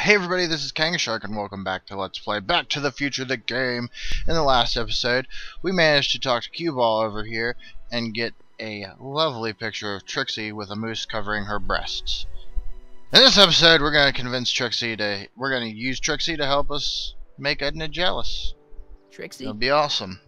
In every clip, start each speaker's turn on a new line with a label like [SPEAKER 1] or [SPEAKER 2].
[SPEAKER 1] Hey everybody, this is Kangashark and welcome back to Let's Play Back to the Future the game. In the last episode, we managed to talk to Cueball over here and get a lovely picture of Trixie with a moose covering her breasts. In this episode, we're going to use Trixie to help us make Edna jealous.
[SPEAKER 2] Trixie?
[SPEAKER 1] It'll be awesome.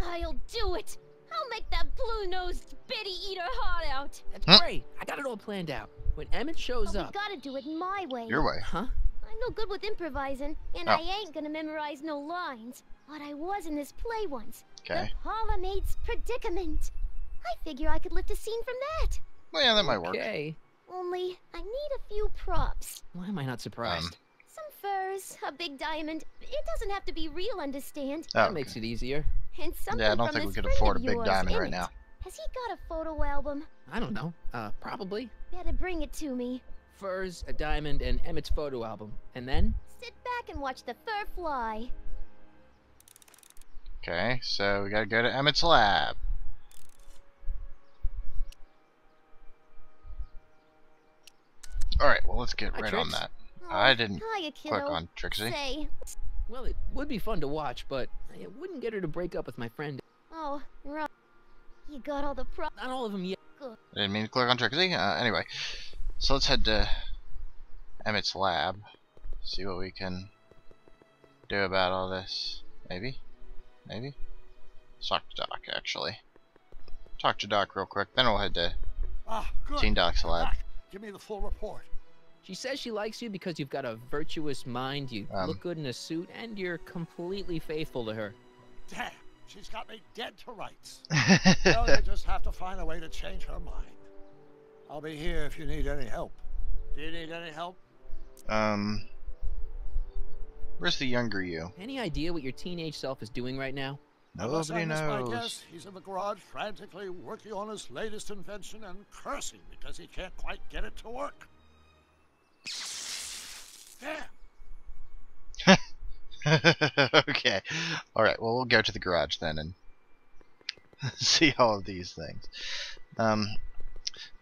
[SPEAKER 3] I'll do it! I'll make that blue-nosed bitty eat her heart out!
[SPEAKER 2] That's great. I got it all planned out. When Emmett shows
[SPEAKER 3] But
[SPEAKER 2] up...
[SPEAKER 3] we gotta do it my way.
[SPEAKER 1] Your way.
[SPEAKER 2] Huh?
[SPEAKER 3] I'm no good with improvising, and I ain't gonna memorize no lines. But I was in this play once.
[SPEAKER 1] Okay.
[SPEAKER 3] The Parlor Maid's Predicament. I figure I could lift a scene from that.
[SPEAKER 1] Well, yeah, that might work.
[SPEAKER 2] Okay.
[SPEAKER 3] Only, I need a few props.
[SPEAKER 2] Why am I not surprised?
[SPEAKER 3] Some furs, a big diamond. It doesn't have to be real, understand?
[SPEAKER 1] Oh,
[SPEAKER 2] That
[SPEAKER 1] okay.
[SPEAKER 2] makes it easier.
[SPEAKER 3] And something
[SPEAKER 1] Yeah, I don't
[SPEAKER 3] from
[SPEAKER 1] think we
[SPEAKER 3] this
[SPEAKER 1] could
[SPEAKER 3] friend
[SPEAKER 1] afford a
[SPEAKER 3] of
[SPEAKER 1] big
[SPEAKER 3] yours,
[SPEAKER 1] diamond right
[SPEAKER 3] Emmett.
[SPEAKER 1] now.
[SPEAKER 3] Has he got a photo album?
[SPEAKER 2] I don't know. Probably.
[SPEAKER 3] Better bring it to me.
[SPEAKER 2] Furs, a diamond, and Emmett's photo album. And then?
[SPEAKER 3] Sit back and watch the fur fly.
[SPEAKER 1] Okay, so we gotta go to Emmett's lab. Alright, well let's get
[SPEAKER 2] Hi,
[SPEAKER 1] right
[SPEAKER 2] Trix.
[SPEAKER 1] on that.
[SPEAKER 3] Oh,
[SPEAKER 1] I didn't
[SPEAKER 3] hiya,
[SPEAKER 1] click
[SPEAKER 3] kiddo.
[SPEAKER 1] on Trixie.
[SPEAKER 3] Say,
[SPEAKER 2] Well, it would be fun to watch, but it wouldn't get her to break up with my friend.
[SPEAKER 3] oh, right. You got all the props.
[SPEAKER 2] Not all of them yet.
[SPEAKER 1] I didn't mean to click on Trixie. Anyway, so let's head to Emmett's lab. See what we can do about all this. Maybe? Maybe? Let's talk to Doc, actually. Talk to Doc real quick, then we'll head to
[SPEAKER 4] Good.
[SPEAKER 1] Teen Doc's lab.
[SPEAKER 4] Doc, give me the full report.
[SPEAKER 2] She says she likes you because you've got a virtuous mind, you
[SPEAKER 1] Um.
[SPEAKER 2] look good in a suit, and you're completely faithful to her.
[SPEAKER 4] Damn, she's got me dead to rights. Well, you just have to find a way to change her mind. I'll be here if you need any help. Do you need any help?
[SPEAKER 1] Where's the younger you?
[SPEAKER 2] Any idea what your teenage self is doing right now?
[SPEAKER 4] Unless I
[SPEAKER 1] Nobody
[SPEAKER 4] miss my
[SPEAKER 1] knows.
[SPEAKER 4] guess, he's in the garage frantically working on his latest invention and cursing because he can't quite get it to work. Damn.
[SPEAKER 1] Okay. Alright, well we'll go to the garage then and see all of these things.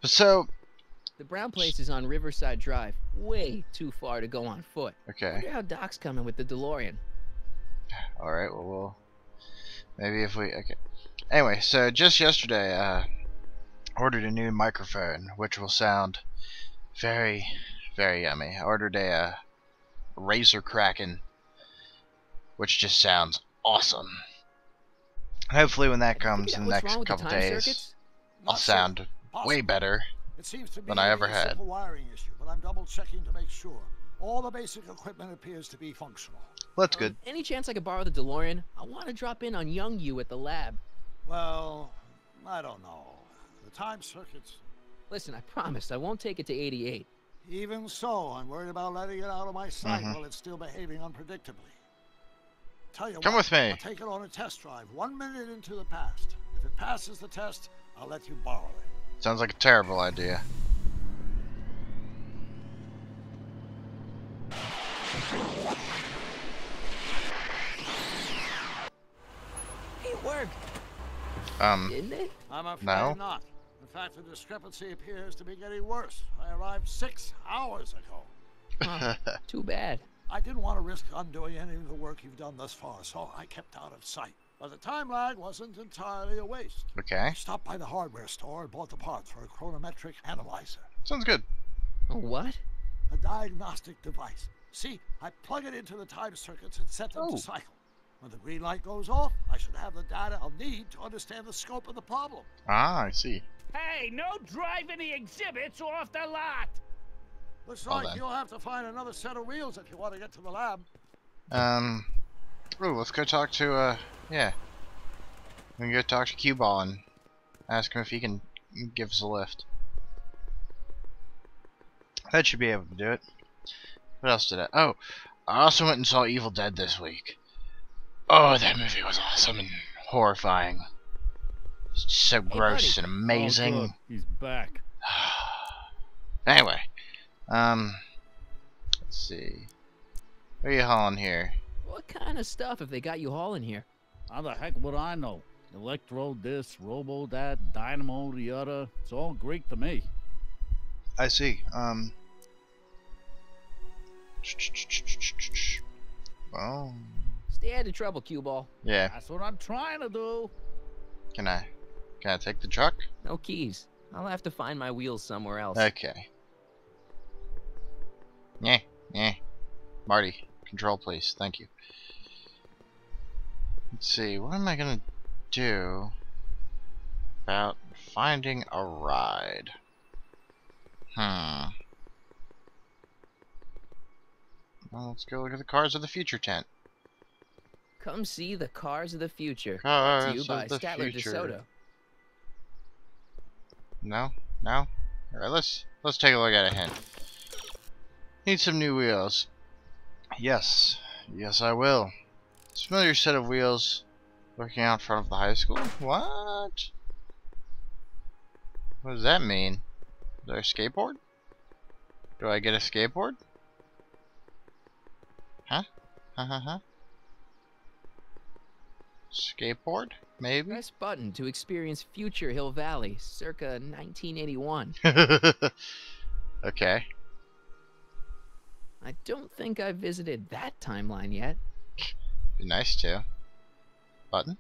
[SPEAKER 1] So,
[SPEAKER 2] The brown place is on Riverside Drive. Way too far to go on foot.
[SPEAKER 1] okay.
[SPEAKER 2] Wonder how Doc's coming with the DeLorean.
[SPEAKER 1] Alright, well we'll... Maybe if we... Okay. Anyway, so just yesterday, ordered a new microphone, which will sound very, very yummy. I ordered a Razor Kraken, which just sounds awesome. Hopefully when that comes in the next couple days, I'll
[SPEAKER 4] Not
[SPEAKER 1] sound
[SPEAKER 4] so
[SPEAKER 1] way
[SPEAKER 4] possible.
[SPEAKER 1] better.
[SPEAKER 4] It seems to be
[SPEAKER 1] than I ever
[SPEAKER 4] a
[SPEAKER 1] had.
[SPEAKER 4] simple wiring issue, but I'm double checking to make sure. All the basic equipment appears to be functional.
[SPEAKER 1] Well, that's good.
[SPEAKER 2] Any chance I could borrow the DeLorean? I want to drop in on young you at the lab.
[SPEAKER 4] Well, I don't know. The time circuits.
[SPEAKER 2] Listen, I promise I won't take it to 88.
[SPEAKER 4] Even so, I'm worried about letting it out of my sight while it's still behaving unpredictably. Tell you
[SPEAKER 1] Come
[SPEAKER 4] what,
[SPEAKER 1] with me.
[SPEAKER 4] I'll take it on a test drive 1 minute into the past. If it passes the test, I'll let you borrow it.
[SPEAKER 1] Sounds like a terrible idea.
[SPEAKER 2] It worked, didn't it?
[SPEAKER 4] I'm afraid
[SPEAKER 1] No.
[SPEAKER 4] not. In fact, the discrepancy appears to be getting worse. I arrived 6 hours ago.
[SPEAKER 2] Huh, too bad.
[SPEAKER 4] I didn't want to risk undoing any of the work you've done thus far, so I kept out of sight. But the time lag wasn't entirely a waste.
[SPEAKER 1] Okay.
[SPEAKER 4] I stopped by the hardware store and bought the parts for a chronometric analyzer,
[SPEAKER 1] Sounds good.
[SPEAKER 2] A what?
[SPEAKER 4] a diagnostic device. See, I plug it into the time circuits and set them
[SPEAKER 1] Oh.
[SPEAKER 4] to cycle. When the green light goes off, I should have the data I'll need to understand the scope of the problem.
[SPEAKER 1] Ah, I see.
[SPEAKER 5] Hey, no driving the exhibits off the lot!
[SPEAKER 4] Looks
[SPEAKER 1] Well
[SPEAKER 4] like
[SPEAKER 1] then.
[SPEAKER 4] you'll have to find another set of wheels if you want to get to the lab.
[SPEAKER 1] Ooh, let's go talk to, yeah. We can go talk to Cueball and ask him if he can give us a lift. That should be able to do it. What else did I... Oh, I also went and saw Evil Dead this week. Oh, that movie was awesome and horrifying. It's so gross
[SPEAKER 2] buddy.
[SPEAKER 1] and amazing.
[SPEAKER 5] Oh, good. He's back.
[SPEAKER 1] Anyway, let's see. What are you hauling here?
[SPEAKER 2] What kind of stuff have they got you hauling here?
[SPEAKER 5] How the heck would I know? Electro this, robo that, dynamo the other. It's all Greek to me.
[SPEAKER 1] I see. Oh.
[SPEAKER 2] Stay out of trouble, cue ball.
[SPEAKER 1] Yeah.
[SPEAKER 5] That's what I'm trying to do.
[SPEAKER 1] Can I take the truck?
[SPEAKER 2] No keys. I'll have to find my wheels somewhere else.
[SPEAKER 1] Okay. Yeah. Marty, control please. Thank you. Let's see. What am I gonna do about finding a ride? Well, let's go look at the Cars of the Future tent.
[SPEAKER 2] Come see the Cars of the Future.
[SPEAKER 1] Cars
[SPEAKER 2] Brought to you by
[SPEAKER 1] of the
[SPEAKER 2] Statler
[SPEAKER 1] Future.
[SPEAKER 2] DeSoto.
[SPEAKER 1] No? Alright, let's take a look at a hint. Need some new wheels. Yes I will. It's a familiar set of wheels looking out front of the high school. What? What does that mean? Is there a skateboard? Do I get a skateboard? Huh? Skateboard? Maybe?
[SPEAKER 2] Press button to experience Future Hill Valley, circa 1981.
[SPEAKER 1] Okay.
[SPEAKER 2] I don't think I've visited that timeline yet.
[SPEAKER 1] Be nice to. Button?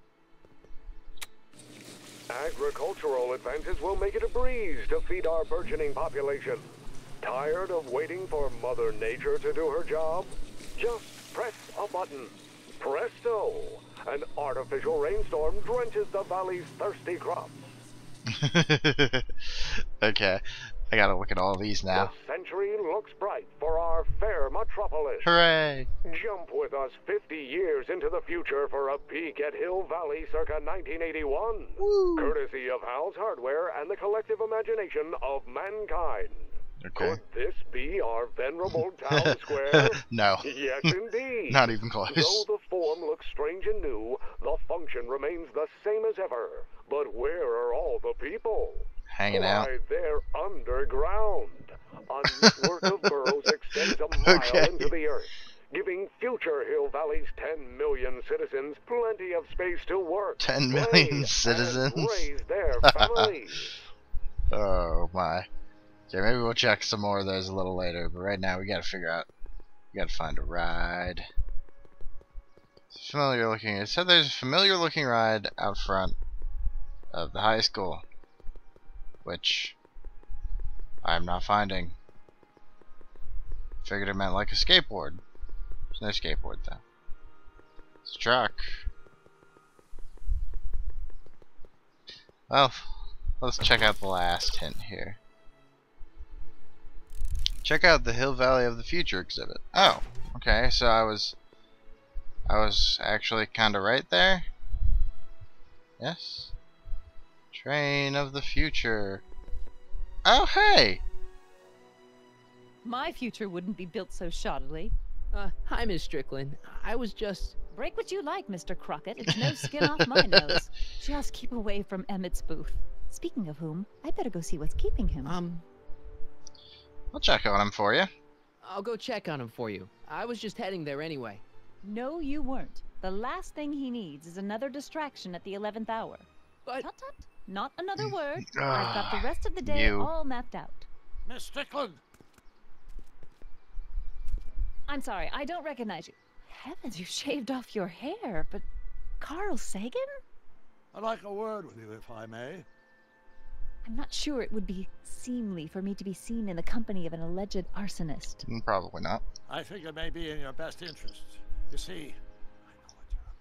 [SPEAKER 6] Agricultural advances will make it a breeze to feed our burgeoning population. Tired of waiting for Mother Nature to do her job? Just press a button. Presto! An artificial rainstorm drenches the valley's thirsty crops.
[SPEAKER 1] Okay. I gotta look at all these now.
[SPEAKER 6] The century looks bright for our fair metropolis.
[SPEAKER 1] Hooray!
[SPEAKER 6] Jump with us 50 years into the future for a peek at Hill Valley circa 1981.
[SPEAKER 1] Woo.
[SPEAKER 6] Courtesy of Hal's Hardware and the collective imagination of mankind.
[SPEAKER 1] Okay.
[SPEAKER 6] Could this be our venerable town square?
[SPEAKER 1] No.
[SPEAKER 6] Yes, indeed.
[SPEAKER 1] Not even close.
[SPEAKER 6] Though the form looks strange and new, the function remains the same as ever. But where are all the people?
[SPEAKER 1] Hanging out.
[SPEAKER 6] Why, they're underground. A network of burrows extends a mile into the earth, giving future Hill Valley's 10 million citizens plenty of space to work,
[SPEAKER 1] 10
[SPEAKER 6] play,
[SPEAKER 1] million citizens?
[SPEAKER 6] and raise their families.
[SPEAKER 1] Oh my. Okay, maybe we'll check some more of those a little later, but right now we gotta figure out. We gotta find a ride. It's familiar looking. It said there's a familiar looking ride out front of the high school, which I'm not finding. Figured it meant like a skateboard. There's no skateboard though. It's a truck. Well, let's check out the last hint here. Check out the Hill Valley of the Future exhibit. Oh, okay, so I was actually kinda right there. Yes. Train of the Future. Oh, hey!
[SPEAKER 7] My future wouldn't be built so shoddily.
[SPEAKER 2] Hi, Miss Strickland. I was just...
[SPEAKER 7] Break what you like, Mr. Crockett. It's no skin off my nose. Just keep away from Emmett's booth. Speaking of whom, I better go see what's keeping him.
[SPEAKER 1] I'll check on him for you.
[SPEAKER 2] I'll go check on him for you. I was just heading there anyway.
[SPEAKER 7] No, you weren't. The last thing he needs is another distraction at the 11th hour.
[SPEAKER 2] But...
[SPEAKER 7] Tut tut. Not another word. I've got the rest of the day
[SPEAKER 1] You.
[SPEAKER 7] all mapped out.
[SPEAKER 4] Miss Strickland!
[SPEAKER 7] I'm sorry, I don't recognize you. Heavens, you shaved off your hair, but... Carl Sagan?
[SPEAKER 4] I'd like a word with you, if I may.
[SPEAKER 7] I'm not sure it would be seemly for me to be seen in the company of an alleged arsonist.
[SPEAKER 1] Probably not.
[SPEAKER 4] I think it may be in your best interest. You see, I know what you're up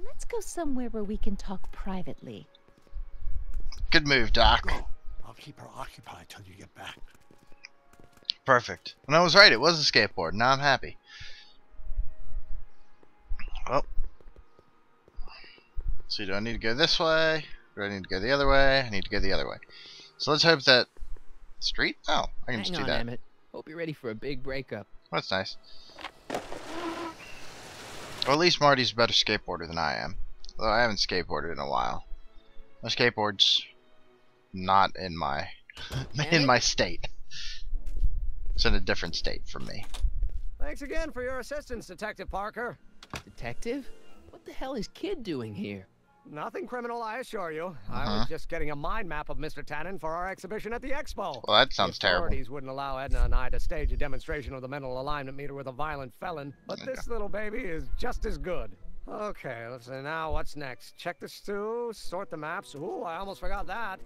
[SPEAKER 4] to.
[SPEAKER 7] Let's go somewhere where we can talk privately.
[SPEAKER 1] Good move, Doc.
[SPEAKER 4] Go. I'll keep her occupied till you get back.
[SPEAKER 1] Perfect. And I was right, it was a skateboard. Now I'm happy. Well. So do I need to go this way? Do I need to go the other way? I need to go the other way. So let's hope that... Street? Oh, I can just
[SPEAKER 2] Hang
[SPEAKER 1] do
[SPEAKER 2] on,
[SPEAKER 1] that.
[SPEAKER 2] Emmett. Hope you're ready for a big breakup.
[SPEAKER 1] Well, that's nice. Well, at least Marty's a better skateboarder than I am. Though I haven't skateboarded in a while. My skateboard's not in my in my state. It's in a different state from me.
[SPEAKER 8] Thanks again for your assistance, Detective Parker.
[SPEAKER 2] Detective? What the hell is Kid doing here?
[SPEAKER 4] Nothing criminal, I assure you. I was just getting a mind map of Mr. Tannen for our exhibition at the expo.
[SPEAKER 1] Well, that sounds
[SPEAKER 4] the
[SPEAKER 1] terrible.
[SPEAKER 4] authorities wouldn't allow Edna and I to stage a demonstration of the mental alignment meter with a violent felon, but this little baby is just as good. Okay, let's see now. What's next? Check the stew, sort the maps. Ooh, I almost forgot that.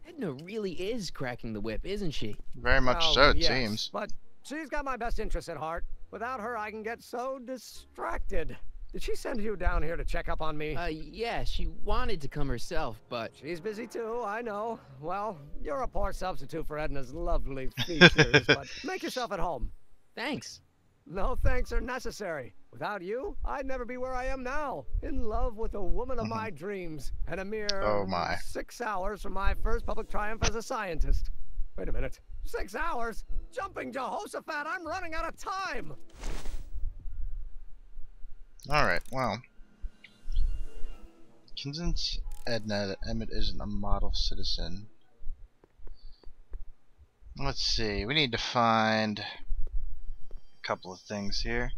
[SPEAKER 2] Edna really is cracking the whip, isn't she?
[SPEAKER 1] Very much
[SPEAKER 4] Well,
[SPEAKER 1] so, it
[SPEAKER 4] yes,
[SPEAKER 1] seems.
[SPEAKER 4] But she's got my best interests at heart. Without her, I can get so distracted. Did she send you down here to check up on me?
[SPEAKER 2] Yeah, she wanted to come herself, but...
[SPEAKER 4] She's busy too, I know. Well, you're a poor substitute for Edna's lovely features, but make yourself at home.
[SPEAKER 2] Thanks.
[SPEAKER 4] No thanks are necessary. Without you, I'd never be where I am now. In love with the woman of my dreams. And a mere 6 hours from my first public triumph as a scientist. Wait a minute. 6 hours? Jumping Jehoshaphat, I'm running out of time!
[SPEAKER 1] Alright, well. Convince Edna that Emmett isn't a model citizen. Let's see, we need to find a couple of things here.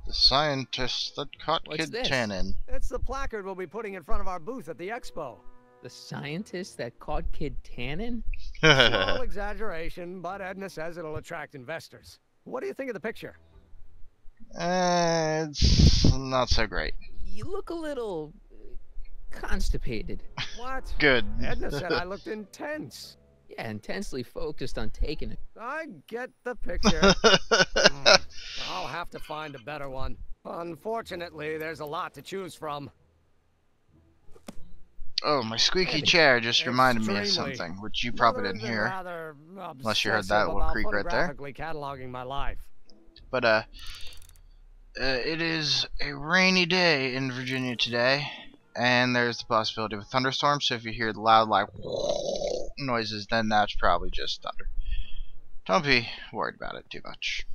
[SPEAKER 1] The scientist that caught
[SPEAKER 2] What's
[SPEAKER 1] Kid
[SPEAKER 2] this?
[SPEAKER 1] Tannen.
[SPEAKER 4] It's the placard we'll be putting in front of our booth at the expo.
[SPEAKER 2] The scientist that caught Kid Tannen?
[SPEAKER 4] Small exaggeration, but Edna says it'll attract investors. What do you think of the picture?
[SPEAKER 1] It's not so great.
[SPEAKER 2] You look a little... constipated.
[SPEAKER 4] What?
[SPEAKER 1] Good.
[SPEAKER 4] Edna said I looked intense.
[SPEAKER 2] Yeah, intensely focused on taking it.
[SPEAKER 4] I get the picture. I'll have to find a better one. Unfortunately, there's a lot to choose from.
[SPEAKER 1] Oh, my squeaky chair just reminded me of something, which you probably didn't hear. Unless you heard that little creak right there.
[SPEAKER 4] Photographically cataloging my life.
[SPEAKER 1] But, it is a rainy day in Virginia today, and there's the possibility of a thunderstorm, so if you hear the loud, like, noises, then that's probably just thunder. Don't be worried about it too much.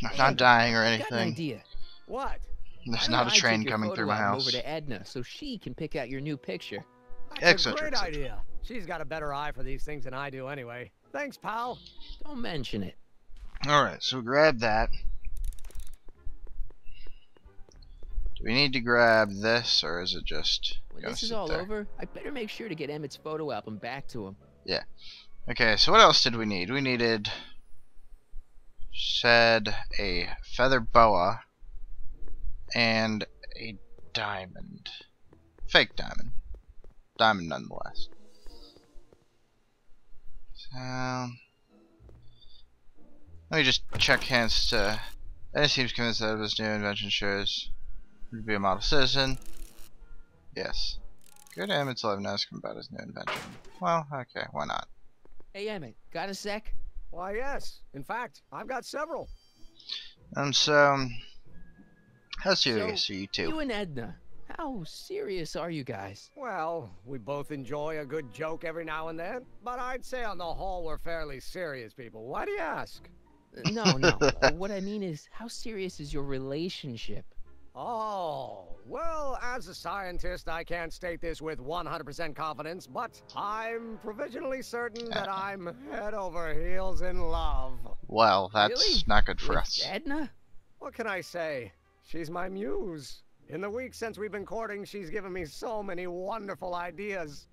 [SPEAKER 1] I'm not dying or
[SPEAKER 2] I got an
[SPEAKER 1] anything.
[SPEAKER 2] idea.
[SPEAKER 4] What?
[SPEAKER 1] There's
[SPEAKER 2] Why
[SPEAKER 1] not a
[SPEAKER 2] don't I
[SPEAKER 1] train
[SPEAKER 2] take your
[SPEAKER 1] coming
[SPEAKER 2] photo
[SPEAKER 1] through my
[SPEAKER 2] album
[SPEAKER 1] house.
[SPEAKER 2] over to Edna so she can pick out your new picture.
[SPEAKER 4] That's a
[SPEAKER 1] Etc.,
[SPEAKER 4] great
[SPEAKER 1] etc.
[SPEAKER 4] idea. She's got a better eye for these things than I do anyway. Thanks, pal.
[SPEAKER 2] Don't mention it.
[SPEAKER 1] Alright, so grab that. Do we need to grab this, or is it just
[SPEAKER 2] When
[SPEAKER 1] gonna
[SPEAKER 2] this is
[SPEAKER 1] sit
[SPEAKER 2] all
[SPEAKER 1] there?
[SPEAKER 2] over, I better make sure to get Emmett's photo album back to him.
[SPEAKER 1] Yeah. Okay, so what else did we need? We needed, said, a feather boa and a diamond. Fake diamond. Diamond nonetheless. So, let me just check hands to... Edna seems convinced that this new invention shows her to be a model citizen. Yes. Go to Emmett's live and ask him about his new invention. Well, okay, why not?
[SPEAKER 2] Hey, Emmett, got a sec?
[SPEAKER 4] Why, yes. In fact, I've got several.
[SPEAKER 1] So, how serious are you two?
[SPEAKER 2] You and Edna, how serious are you guys?
[SPEAKER 4] Well, we both enjoy a good joke every now and then, but I'd say on the whole we're fairly serious people. Why do you ask?
[SPEAKER 2] No. What I mean is, how serious is your relationship?
[SPEAKER 4] Oh, well, as a scientist, I can't state this with 100% confidence, but I'm provisionally certain that I'm head over heels in love.
[SPEAKER 1] Well, that's
[SPEAKER 2] Really?
[SPEAKER 1] not good for
[SPEAKER 2] With
[SPEAKER 1] us.
[SPEAKER 2] Edna?
[SPEAKER 4] What can I say? She's my muse. In the week since we've been courting, she's given me so many wonderful ideas.